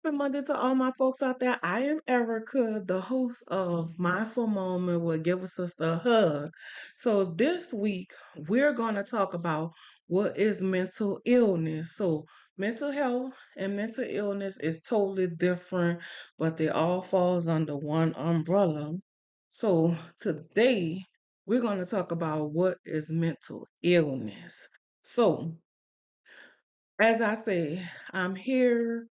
Happy Monday to all my folks out there. I am Erica, the host of Mindful Moment with Give a Sister a Hug. So this week we're going to talk about what is mental illness. So mental health and mental illness is totally different, but they all falls under one umbrella. So today we're going to talk about what is mental illness. So as I say, I'm here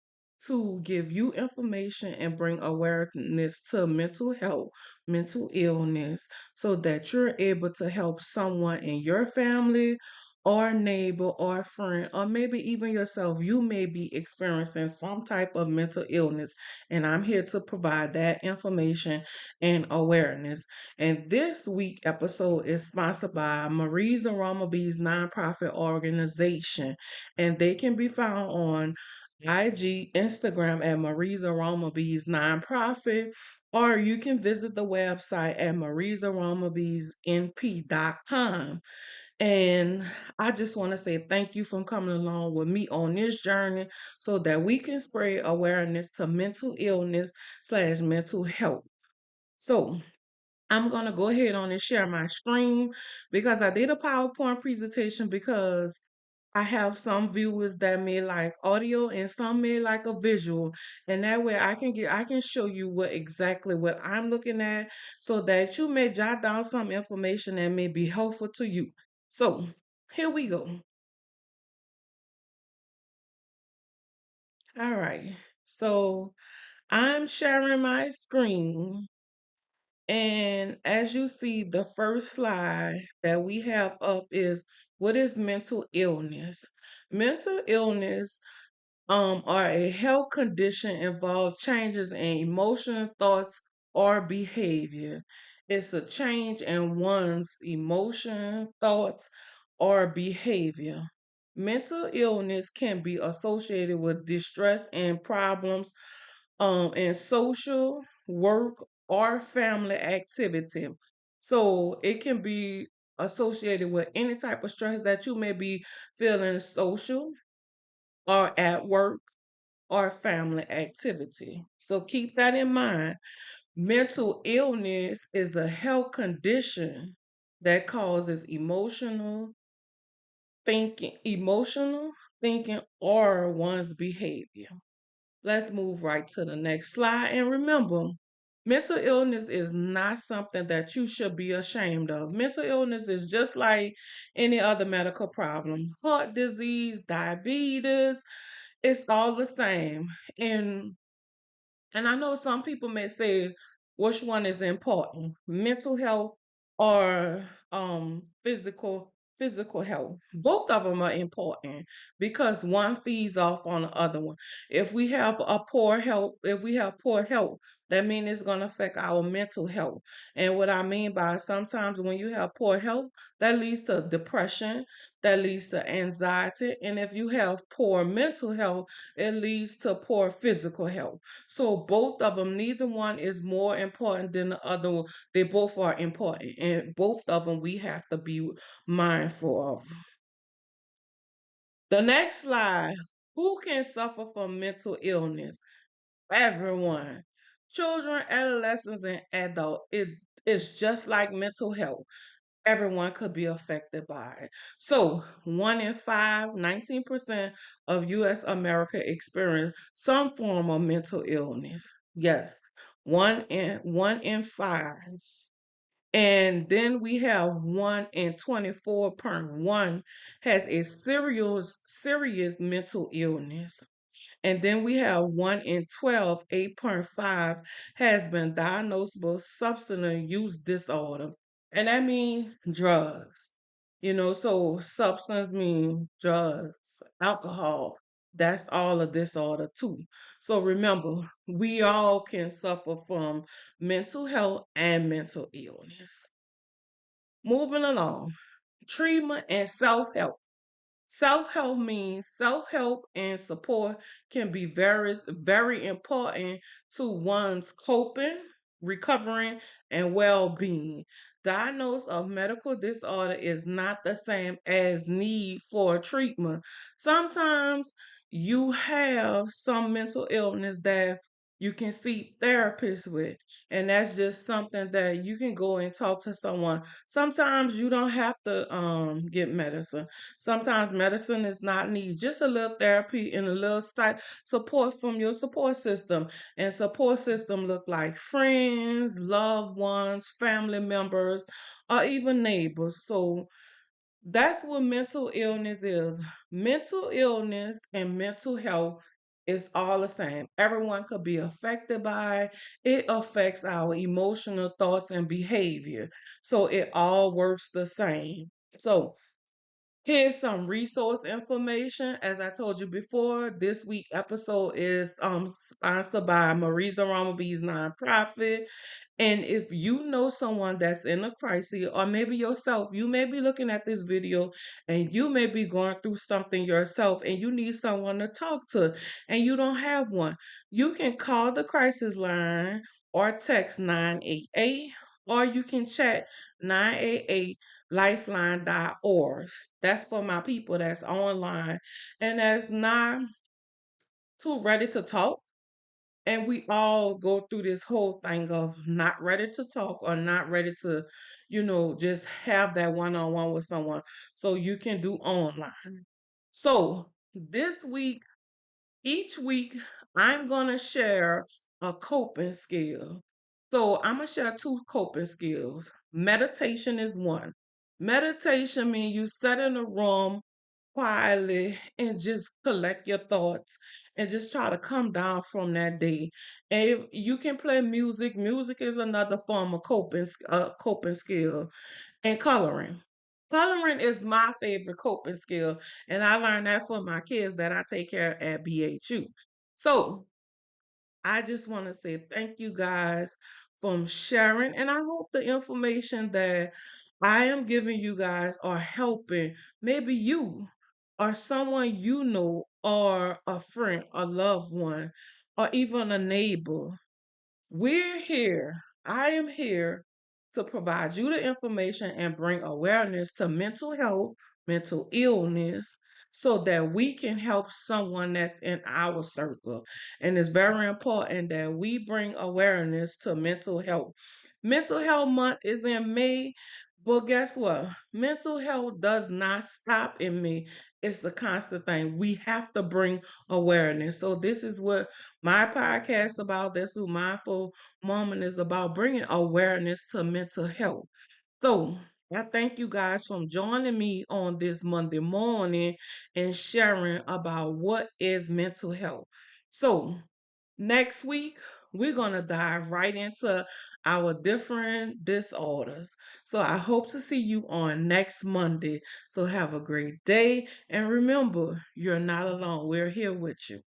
to give you information and bring awareness to mental health, mental illness, so that you're able to help someone in your family or neighbor or friend, or maybe even yourself. You may be experiencing some type of mental illness, and I'm here to provide that information and awareness. And this week episode is sponsored by Marie's Aroma Bees nonprofit organization, and they can be found on IG, Instagram at Marie's Aroma Bees Nonprofit, or you can visit the website at mariesaromabeesnp.com. And I just want to say thank you for coming along with me on this journey so that we can spread awareness to mental illness slash mental health. So I'm going to go ahead on and share my screen because I did a PowerPoint presentation because I have some viewers that may like audio and some may like a visual. And that way I can show you what I'm looking at so that you may jot down some information that may be helpful to you. So here we go. All right. So I'm sharing my screen. And as you see, the first slide that we have up is what is mental illness? Mental illness are a health condition involve changes in emotion, thoughts, or behavior. It's a change in one's emotion, thoughts, or behavior. Mental illness can be associated with distress and problems in social, work, or family activity. So it can be associated with any type of stress that you may be feeling social or at work or family activity. So keep that in mind. Mental illness is a health condition that causes emotional thinking, or one's behavior. Let's move right to the next slide. And remember, mental illness is not something that you should be ashamed of. Mental illness is just like any other medical problem. Heart disease, diabetes, it's all the same. And I know some people may say which one is important, mental health or physical health. Both of them are important because one feeds off on the other one. If we have poor health, that means it's going to affect our mental health. And what I mean by sometimes when you have poor health, that leads to depression, that leads to anxiety, and if you have poor mental health, it leads to poor physical health. So both of them, neither one is more important than the other. They both are important, and both of them we have to be mindful of. The next slide. Who can suffer from mental illness? Everyone. Children, adolescents, and adults. It's just like mental health. Everyone could be affected by it. So, 1 in 5, 19% of U.S. America experience some form of mental illness. Yes, 1 in 5. And then we have 1 in 24.1 has a serious mental illness. And then we have 1 in 12, 8.5, has been diagnosed with substance use disorder. And that means drugs. So substance means drugs, alcohol. That's all a disorder too. So remember, we all can suffer from mental health and mental illness. Moving along, treatment and self-help. Self-help means self-help and support can be very important to one's coping, recovering, and well-being. Diagnosis of medical disorder is not the same as need for treatment. Sometimes you have some mental illness that you can seek therapists with. And that's just something that you can go and talk to someone. Sometimes you don't have to get medicine. Sometimes medicine is not needed. Just a little therapy and a little support from your support system. And support system look like friends, loved ones, family members, or even neighbors. So that's what mental illness is. Mental illness and mental health is all the same. Everyone could be affected by it. It affects our emotional thoughts and behavior. So it all works the same. So here's some resource information. As I told you before, this week episode is sponsored by Marisa Ramabee's nonprofit. And if you know someone that's in a crisis, or maybe yourself, you may be looking at this video and you may be going through something yourself and you need someone to talk to and you don't have one, you can call the crisis line or text 988, or you can chat 988lifeline.org. That's for my people that's online and that's not too ready to talk. And we all go through this whole thing of not ready to talk or not ready to, just have that one on one with someone. So you can do online. So this week, each week, I'm going to share a coping skill. So I'm going to share two coping skills. Meditation is one. Meditation means you sit in a room quietly and just collect your thoughts and just try to come down from that day. And if you can play music. Music is another form of coping skill. And coloring. Coloring is my favorite coping skill, and I learned that from my kids that I take care of at BHU. So I just want to say thank you guys for sharing, and I hope the information that I am giving you guys are helping maybe you or someone you know, or a friend, a loved one, or even a neighbor. We're here. I am here to provide you the information and bring awareness to mental health, mental illness, so that we can help someone that's in our circle. And it's very important that we bring awareness to mental health. Mental Health Month is in May, but guess what? Mental health does not stop in May. It's the constant thing. We have to bring awareness. So this is what my podcast about. That's what Mindful Moment is about, bringing awareness to mental health. So I thank you guys for joining me on this Monday morning and sharing about what is mental health. So next week, we're going to dive right into our different disorders. So I hope to see you on next Monday. So have a great day. And remember, you're not alone. We're here with you.